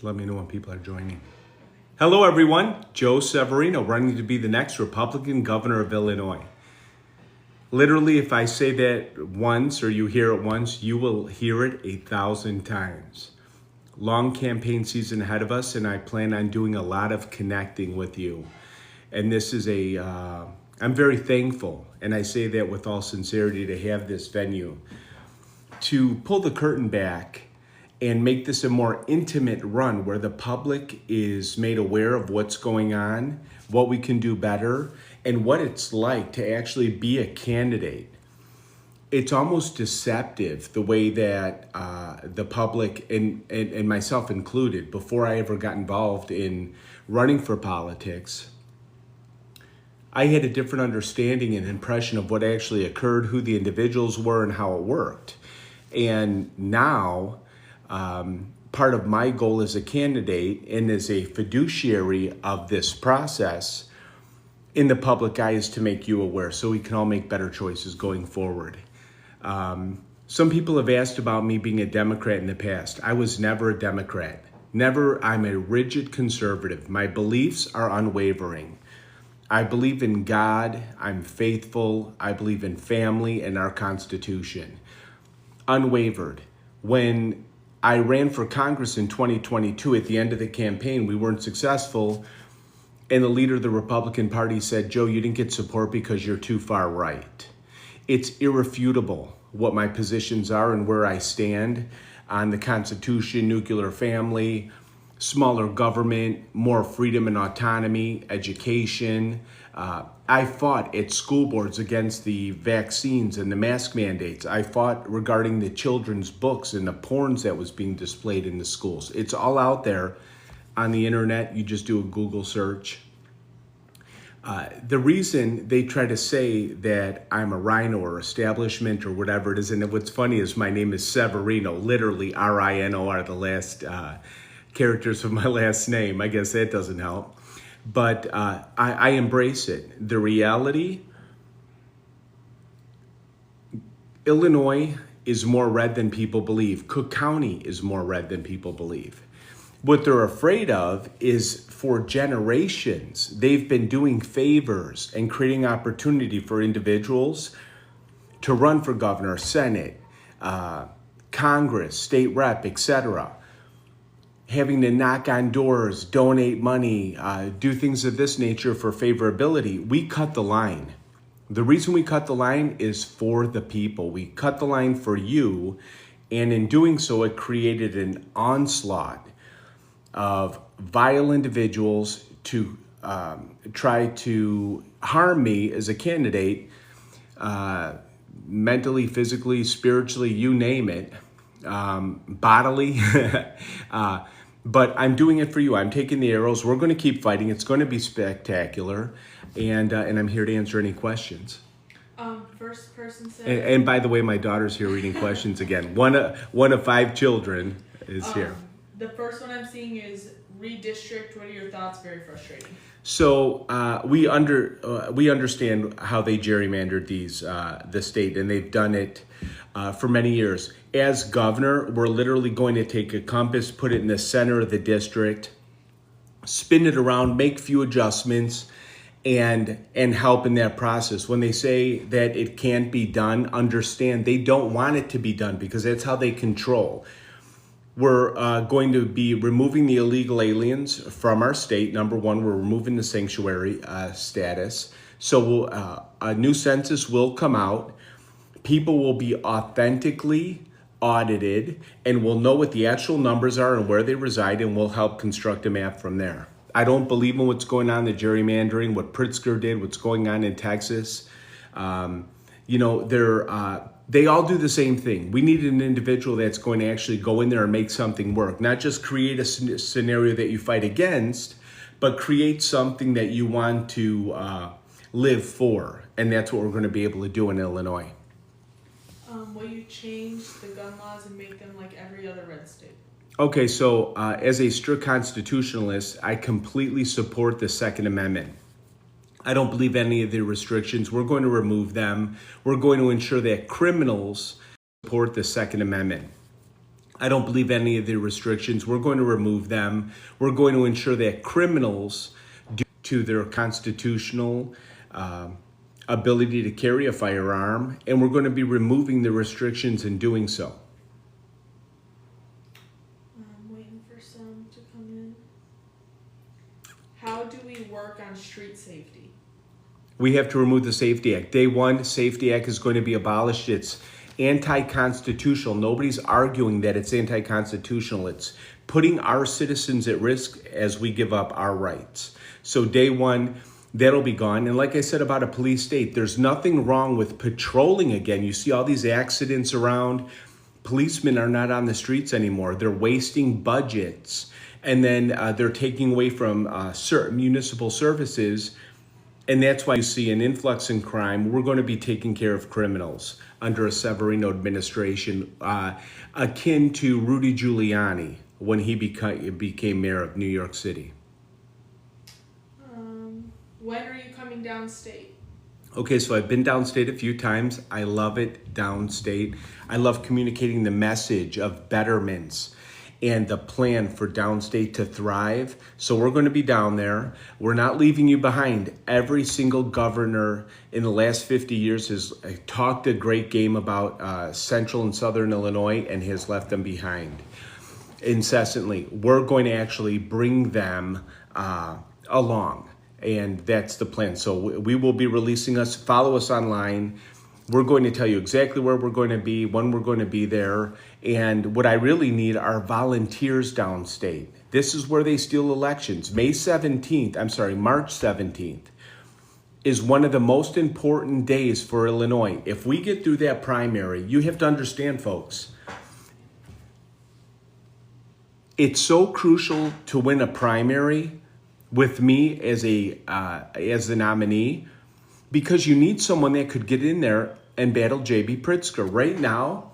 Let me know when people are joining. Hello, everyone. Joe Severino, running to be the next Republican governor of Illinois. Literally, if I say that once or you hear it once, you will hear it 1,000 times. Long campaign season ahead of us, and I plan on doing a lot of connecting with you. And this is I'm very thankful, and I say that with all sincerity, to have this venue, to pull the curtain back and make this a more intimate run where the public is made aware of what's going on, what we can do better, and what it's like to actually be a candidate. It's almost deceptive the way that the public, and myself included, before I ever got involved in running for politics, I had a different understanding and impression of what actually occurred, who the individuals were, and how it worked. And now, part of my goal as a candidate and as a fiduciary of this process in the public eye is to make you aware so we can all make better choices going forward. Some people have asked about me being a Democrat in the past. I was never a Democrat. Never. I'm a rigid conservative. My beliefs are unwavering. I believe in God. I'm faithful. I believe in family and our Constitution. Unwavered. When I ran for Congress in 2022, at the end of the campaign, we weren't successful. And the leader of the Republican Party said, "Joe, you didn't get support because you're too far right." It's irrefutable what my positions are and where I stand on the Constitution, nuclear family, smaller government, more freedom and autonomy, education. I fought at school boards against the vaccines and the mask mandates. I fought regarding the children's books and the porns that was being displayed in the schools. It's all out there on the internet. You just do a Google search. The reason they try to say that I'm a rhino or establishment or whatever it is, and what's funny is my name is Severino, literally R-I-N-O are the last characters of my last name. I guess that doesn't help. But I embrace it. The reality, Illinois is more red than people believe. Cook County is more red than people believe. What they're afraid of is for generations, they've been doing favors and creating opportunity for individuals to run for governor, Senate, Congress, state rep, etc., having to knock on doors, donate money, do things of this nature for favorability. We cut the line. The reason we cut the line is for the people. We cut the line for you, and in doing so, it created an onslaught of vile individuals to try to harm me as a candidate, mentally, physically, spiritually, you name it, bodily. But I'm doing it for you. I'm taking the arrows. We're going to keep fighting. It's going to be spectacular. And I'm here to answer any questions. First person said... And by the way, my daughter's here reading questions again. One of 5 children is here. The first one I'm seeing is redistrict. What are your thoughts? Very frustrating. So we understand how they gerrymandered the state, and they've done it for many years. As governor, we're literally going to take a compass, put it in the center of the district, spin it around, make few adjustments, and help in that process. When they say that it can't be done, understand they don't want it to be done because that's how they control. We're going to be removing the illegal aliens from our state. Number one, we're removing the sanctuary status. So a new census will come out. People will be authentically audited, and we'll know what the actual numbers are and where they reside, and we'll help construct a map from there. I don't believe in what's going on, the gerrymandering, what Pritzker did, what's going on in Texas. They all do the same thing. We need an individual that's going to actually go in there and make something work, not just create a scenario that you fight against, but create something that you want to live for. And that's what we're going to be able to do in Illinois. Will you change the gun laws and make them like every other red state? Okay, so as a strict constitutionalist, I completely support the Second Amendment. I don't believe any of the restrictions. We're going to remove them. We're going to ensure that criminals support the Second Amendment. I don't believe any of the restrictions. We're going to remove them. We're going to ensure that criminals, due to their constitutional ability to carry a firearm, and we're going to be removing the restrictions in doing so. I'm waiting for some to come in. How do we work on street safety? We have to remove the Safety Act. Day one, Safety Act is going to be abolished. It's anti-constitutional. Nobody's arguing that it's anti-constitutional. It's putting our citizens at risk as we give up our rights. So day one, that'll be gone. And like I said about a police state, there's nothing wrong with patrolling again. You see all these accidents around. Policemen are not on the streets anymore. They're wasting budgets. And then they're taking away from certain municipal services. And that's why you see an influx in crime. We're going to be taking care of criminals under a Severino administration, akin to Rudy Giuliani when he became mayor of New York City. When are you coming downstate? Okay, so I've been downstate a few times. I love it downstate. I love communicating the message of betterments and the plan for downstate to thrive. So we're going to be down there. We're not leaving you behind. Every single governor in the last 50 years has talked a great game about central and southern Illinois and has left them behind incessantly. We're going to actually bring them along. And that's the plan. So we will be releasing us. Follow us online. We're going to tell you exactly where we're going to be, when we're going to be there. And what I really need are volunteers downstate. This is where they steal elections. March 17th is one of the most important days for Illinois. If we get through that primary, you have to understand, folks, it's so crucial to win a primary with me as the nominee, because you need someone that could get in there and battle J.B. Pritzker. Right now,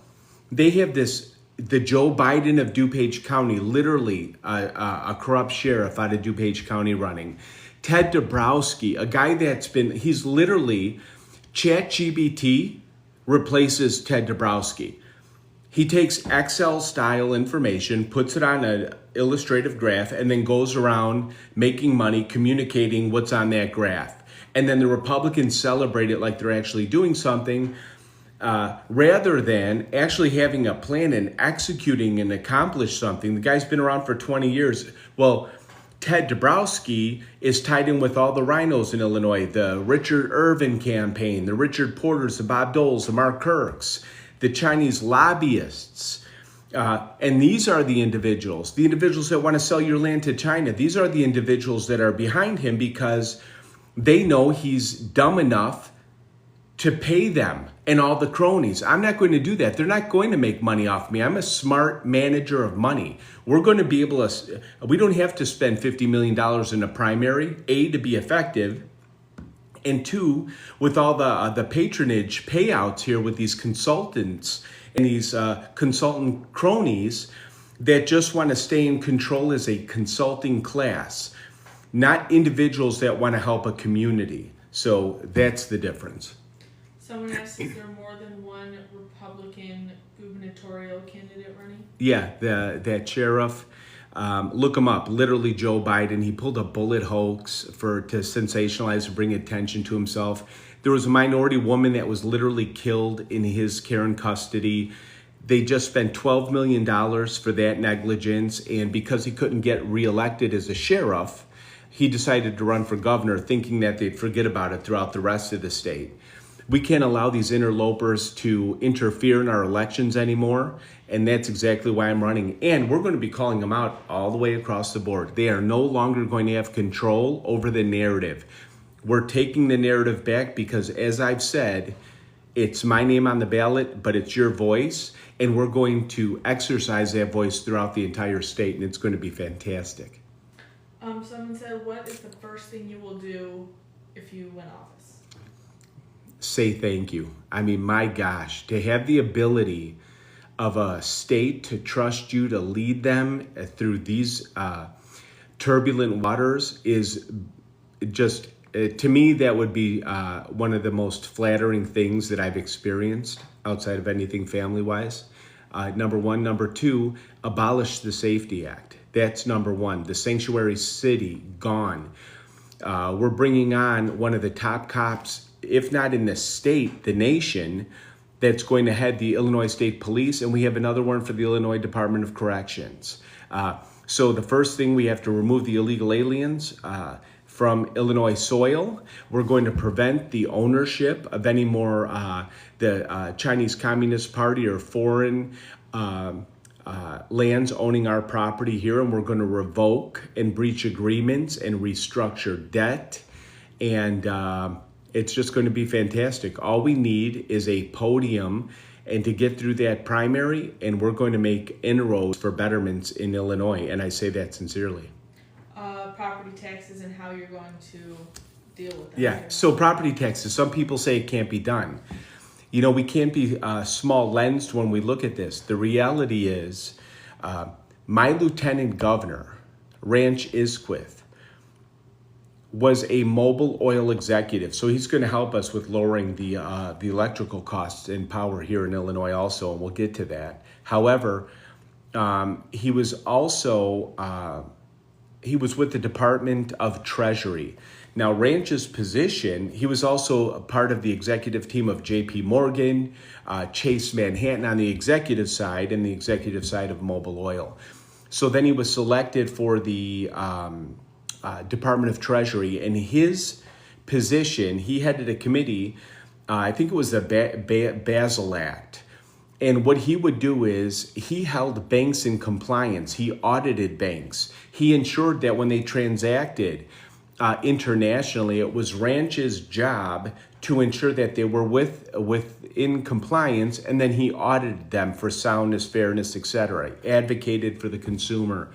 they have the Joe Biden of DuPage County, literally a corrupt sheriff out of DuPage County running. Ted Dabrowski, a guy he's literally, ChatGPT replaces Ted Dabrowski. He takes Excel style information, puts it on an illustrative graph, and then goes around making money, communicating what's on that graph. And then the Republicans celebrate it like they're actually doing something, rather than actually having a plan and executing and accomplish something. The guy's been around for 20 years. Well, Ted Dabrowski is tied in with all the rhinos in Illinois, the Richard Irvin campaign, the Richard Porters, the Bob Doles, the Mark Kirks, the Chinese lobbyists. And these are the individuals that want to sell your land to China. These are the individuals that are behind him because they know he's dumb enough to pay them and all the cronies. I'm not going to do that. They're not going to make money off me. I'm a smart manager of money. We're going to be able to, we don't have to spend $50 million in a primary, A, to be effective, and two, with all the patronage payouts here with these consultants and these consultant cronies that just want to stay in control as a consulting class, not individuals that want to help a community. So that's the difference. Someone asked, is there more than one Republican gubernatorial candidate running? Yeah, that sheriff. Look him up. Literally, Joe Biden. He pulled a bullet hoax to sensationalize and bring attention to himself. There was a minority woman that was literally killed in his care and custody. They just spent $12 million for that negligence. And because he couldn't get reelected as a sheriff, he decided to run for governor, thinking that they'd forget about it throughout the rest of the state. We can't allow these interlopers to interfere in our elections anymore, and that's exactly why I'm running. And we're going to be calling them out all the way across the board. They are no longer going to have control over the narrative. We're taking the narrative back because, as I've said, it's my name on the ballot, but it's your voice, and we're going to exercise that voice throughout the entire state, and it's going to be fantastic. Someone said, what is the first thing you will do if you win office? Say thank you. I mean, my gosh, to have the ability of a state to trust you to lead them through these turbulent waters is just, to me, that would be one of the most flattering things that I've experienced outside of anything family-wise. number one. Number two, abolish the Safety Act. That's number one. The sanctuary city, gone. We're bringing on one of the top cops, if not in the state, the nation, that's going to head the Illinois State Police, and we have another one for the Illinois Department of Corrections. So the first thing, we have to remove the illegal aliens from Illinois soil. We're going to prevent the ownership of any more the Chinese Communist Party or foreign lands owning our property here, and we're going to revoke and breach agreements and restructure debt, and it's just going to be fantastic. All we need is a podium and to get through that primary, and we're going to make inroads for betterments in Illinois, and I say that sincerely. Property taxes and how you're going to deal with that. Yeah, so property taxes, some people say it can't be done. You know, we can't be small-lensed when we look at this. The reality is, my lieutenant governor, Ranch Isquith, was a mobile oil executive. So he's going to help us with lowering the electrical costs and power here in Illinois also, and we'll get to that. However, he was also, he was with the Department of Treasury. Now, Ranch's position, he was also a part of the executive team of J.P. Morgan, Chase Manhattan on the executive side, and the executive side of Mobil Oil. So then he was selected for the Department of Treasury, and his position, he headed a committee, I think it was the Basel Act. And what he would do is he held banks in compliance. He audited banks. He ensured that when they transacted internationally, it was Ranch's job to ensure that they were within compliance, and then he audited them for soundness, fairness, etc., advocated for the consumer.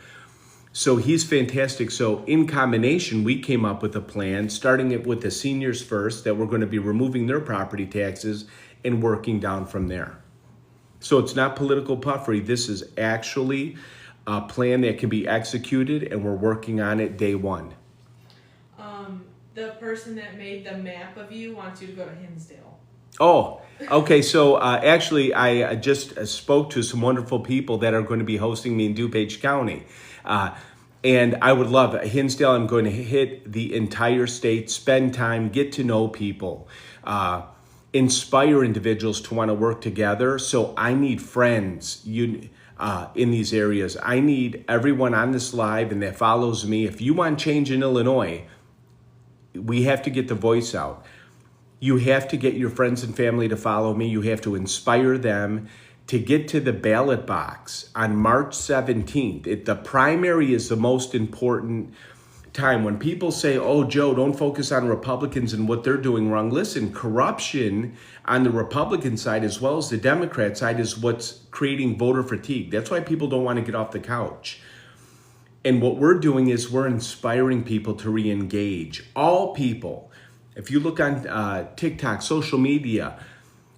So he's fantastic. So in combination, we came up with a plan, starting it with the seniors first, that we're going to be removing their property taxes and working down from there. So it's not political puffery. This is actually a plan that can be executed, and we're working on it day one. The person that made the map of you wants you to go to Hinsdale. Oh, okay. So actually, I just spoke to some wonderful people that are going to be hosting me in DuPage County. And I would love it. Hinsdale, I'm going to hit the entire state, spend time, get to know people, inspire individuals to want to work together. So I need friends in these areas. I need everyone on this live and that follows me. If you want change in Illinois, we have to get the voice out. You have to get your friends and family to follow me. You have to inspire them to get to the ballot box on March 17th. The primary is the most important time. When people say, oh, Joe, don't focus on Republicans and what they're doing wrong. Listen, corruption on the Republican side as well as the Democrat side is what's creating voter fatigue. That's why people don't want to get off the couch. And what we're doing is we're inspiring people to re-engage. All people. If you look on TikTok, social media,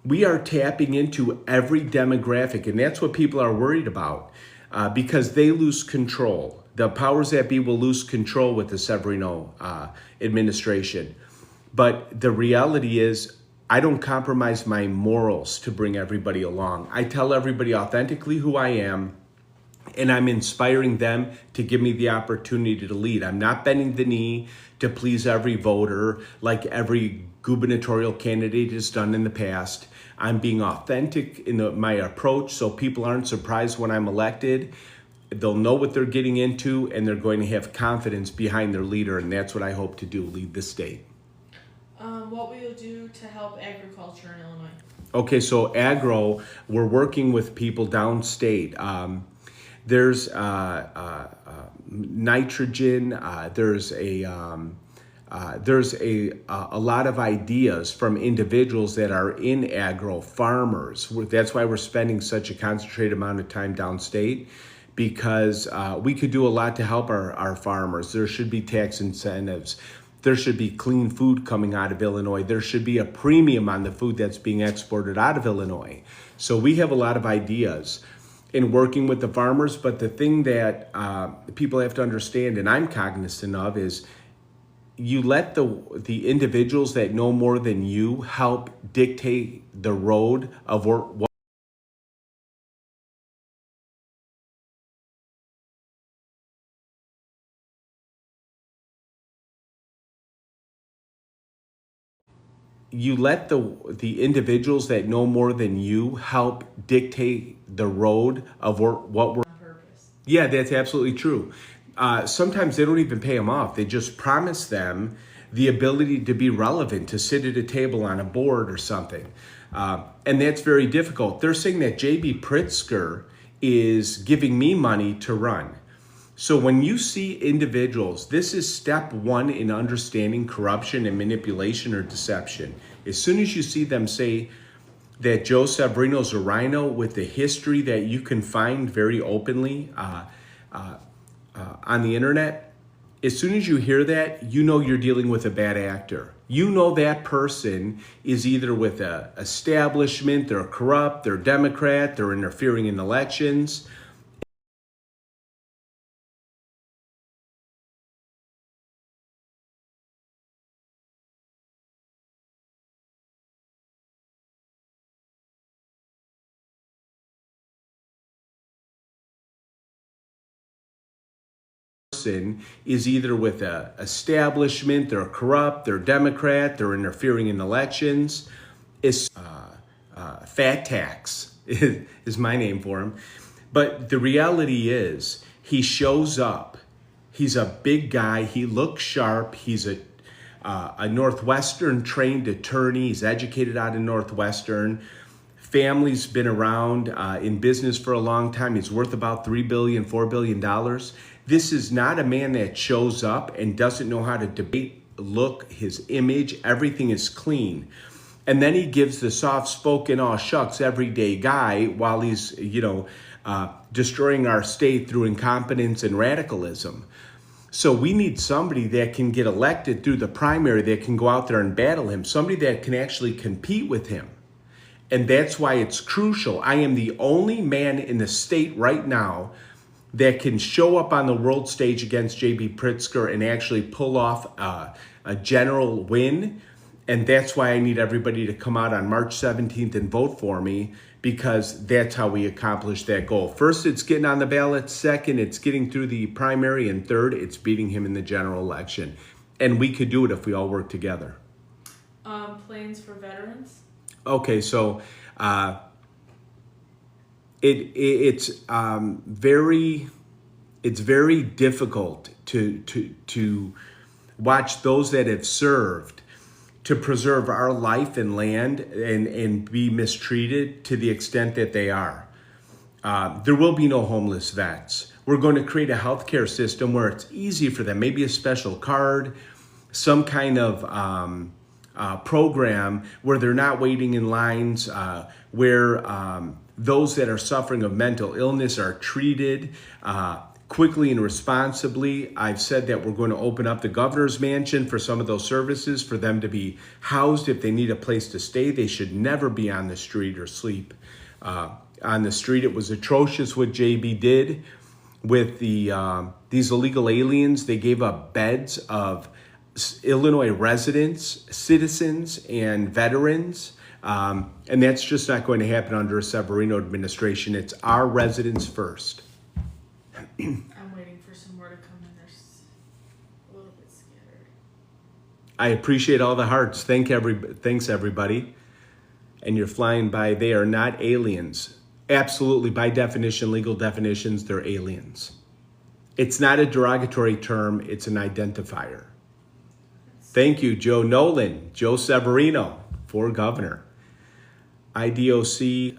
we are tapping into every demographic, and that's what people are worried about because they lose control. The powers that be will lose control with the Severino administration. But the reality is, I don't compromise my morals to bring everybody along. I tell everybody authentically who I am, and I'm inspiring them to give me the opportunity to lead. I'm not bending the knee to please every voter like every gubernatorial candidate has done in the past. I'm being authentic in my approach so people aren't surprised when I'm elected. They'll know what they're getting into, and they're going to have confidence behind their leader, and that's what I hope to do, lead the state. What will you do to help agriculture in Illinois? Okay, so agro, we're working with people downstate. There's nitrogen. There's a lot of ideas from individuals that are in agro, farmers. That's why we're spending such a concentrated amount of time downstate, because we could do a lot to help our farmers. There should be tax incentives. There should be clean food coming out of Illinois. There should be a premium on the food that's being exported out of Illinois. So we have a lot of ideas in working with the farmers, but the thing that people have to understand, and I'm cognizant of, is you let the individuals that know more than you help dictate the road of what you let the individuals that know more than you help dictate the road of what we're. On purpose. Yeah, that's absolutely true. Sometimes they don't even pay them off. They just promise them the ability to be relevant, to sit at a table on a board or something. And that's very difficult. They're saying that J.B. Pritzker is giving me money to run. So when you see individuals, this is step one in understanding corruption and manipulation or deception. As soon as you see them say that Joe Severino's a rhino with the history that you can find very openly on the internet, as soon as you hear that, you know you're dealing with a bad actor. You know that person is either with a establishment, they're corrupt, they're Democrat, they're interfering in elections. Person is either with a establishment, they're corrupt, they're Democrat, they're interfering in elections. Is fat tax is my name for him. But the reality is, he shows up. He's a big guy. He looks sharp. He's a Northwestern trained attorney. He's educated out of Northwestern. Family's been around in business for a long time. He's worth about $3 billion, $4 billion. This is not a man that shows up and doesn't know how to debate, look, his image, everything is clean. And then he gives the soft-spoken, aw shucks, everyday guy while he's, destroying our state through incompetence and radicalism. So we need somebody that can get elected through the primary, that can go out there and battle him, somebody that can actually compete with him. And that's why it's crucial. I am the only man in the state right now that can show up on the world stage against J.B. Pritzker and actually pull off a general win. And that's why I need everybody to come out on March 17th and vote for me, because that's how we accomplish that goal. First, it's getting on the ballot. Second, it's getting through the primary. And third, it's beating him in the general election. And we could do it if we all work together. Plans for veterans? Okay, so it's very difficult to watch those that have served to preserve our life and land and be mistreated to the extent that they are. There will be no homeless vets. We're going to create a healthcare system where it's easy for them, maybe a special card, some kind of program where they're not waiting in lines, where those that are suffering of mental illness are treated quickly and responsibly. I've said that we're going to open up the governor's mansion for some of those services for them to be housed if they need a place to stay. They should never be on the street or sleep on the street. It was atrocious what JB did with these illegal aliens. They gave up beds of Illinois residents, citizens, and veterans. And that's just not going to happen under a Severino administration. It's our residents first. I'm waiting for some more to come in. They're a little bit scattered. I appreciate all the hearts. Thanks, everybody. And you're flying by. They are not aliens. Absolutely, by definition, legal definitions, they're aliens. It's not a derogatory term. It's an identifier. Thank you, Joe Nolan, Joe Severino for governor. IDOC,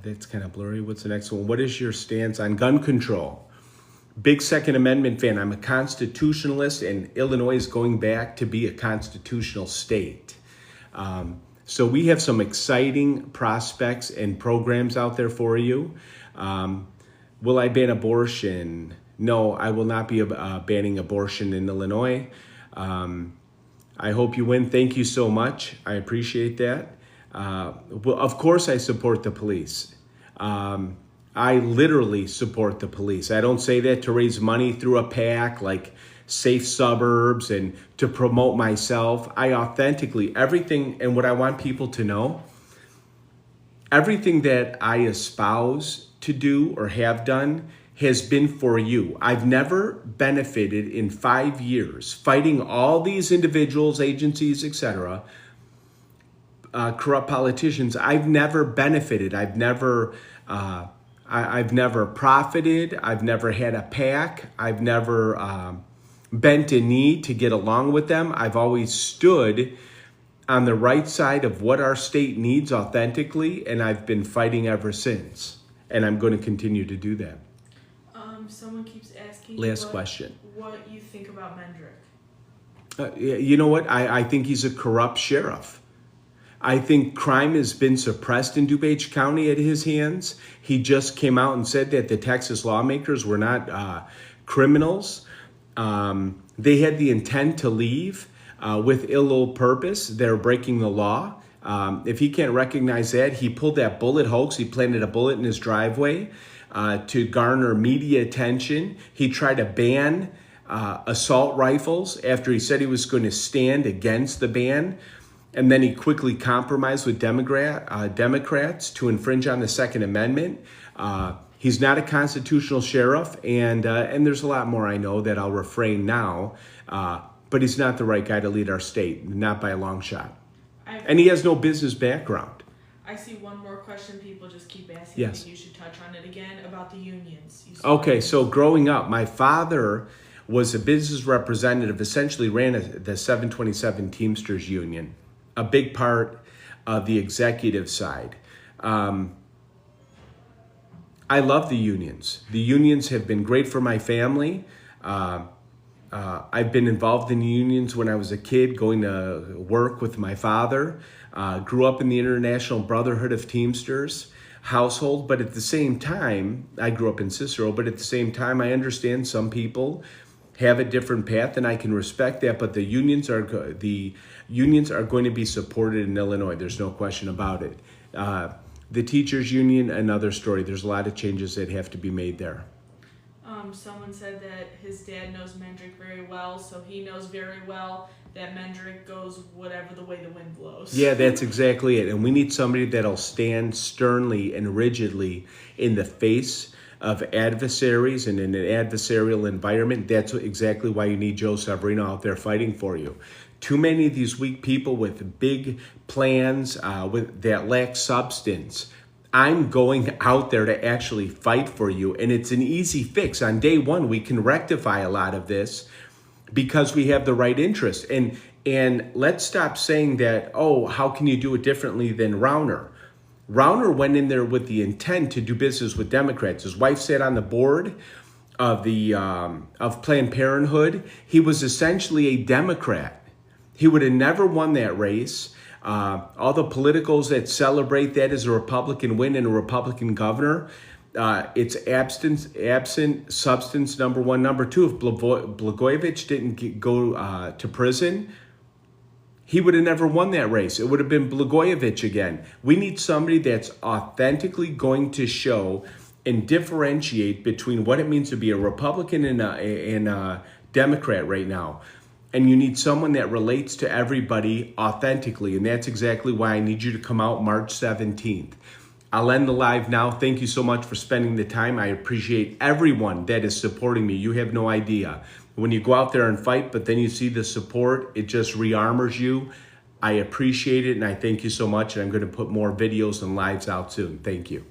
that's kind of blurry. What's the next one? What is your stance on gun control? Big Second Amendment fan. I'm a constitutionalist, and Illinois is going back to be a constitutional state. So we have some exciting prospects and programs out there for you. Will I ban abortion? No, I will not be banning abortion in Illinois. I hope you win. Thank you so much. I appreciate that. Well, of course, I support the police. I literally support the police. I don't say that to raise money through a PAC like Safe Suburbs and to promote myself. I authentically, everything, and what I want people to know, everything that I espouse to do or have done has been for you. I've never benefited in 5 years fighting all these individuals, agencies, etc. corrupt politicians, I've never benefited. I've never profited. I've never had a PAC. I've never bent a knee to get along with them. I've always stood on the right side of what our state needs authentically, and I've been fighting ever since. And I'm going to continue to do that. Someone keeps asking Last question. What you think about Mendrick. You know what? I think he's a corrupt sheriff. I think crime has been suppressed in DuPage County at his hands. He just came out and said that the Texas lawmakers were not criminals. They had the intent to leave with ill purpose. They're breaking the law. If he can't recognize that, he pulled that bullet hoax. He planted a bullet in his driveway to garner media attention. He tried to ban assault rifles after he said he was going to stand against the ban. And then he quickly compromised with Democrats to infringe on the Second Amendment. He's not a constitutional sheriff, and there's a lot more I know that I'll refrain now. But he's not the right guy to lead our state, not by a long shot. And he has no business background. I see one more question people just keep asking. Yes. I think you should touch on it again about the unions. Okay, so growing up, my father was a business representative, essentially ran the 727 Teamsters Union, a big part of the executive side. I love the unions. The unions have been great for my family. I've been involved in unions when I was a kid, going to work with my father. Grew up in the International Brotherhood of Teamsters household, but at the same time, I grew up in Cicero, but at the same time, I understand some people have a different path, and I can respect that. But the unions are going to be supported in Illinois. There's no question about it. The teachers union, another story. There's a lot of changes that have to be made there. Someone said that his dad knows Mendrick very well, so he knows very well that Mendrick goes whatever the way the wind blows. Yeah, that's exactly it. And we need somebody that'll stand sternly and rigidly in the face of adversaries and in an adversarial environment. That's exactly why you need Joe Severino out there fighting for you. Too many of these weak people with big plans that lack substance. I'm going out there to actually fight for you, and it's an easy fix. On day one, we can rectify a lot of this because we have the right interest. And let's stop saying that, oh, how can you do it differently than Rauner? Rauner went in there with the intent to do business with Democrats. His wife sat on the board of Planned Parenthood. He was essentially a Democrat. He would have never won that race. All the politicals that celebrate that as a Republican win and a Republican governor, it's absent substance, number one. Number two, if Blagojevich didn't go to prison, he would have never won that race. It would have been Blagojevich again. We need somebody that's authentically going to show and differentiate between what it means to be a Republican and a Democrat right now. And you need someone that relates to everybody authentically. And that's exactly why I need you to come out March 17th. I'll end the live now. Thank you so much for spending the time. I appreciate everyone that is supporting me. You have no idea. When you go out there and fight, but then you see the support, it just rearmors you. I appreciate it, and I thank you so much. And I'm going to put more videos and lives out soon. Thank you.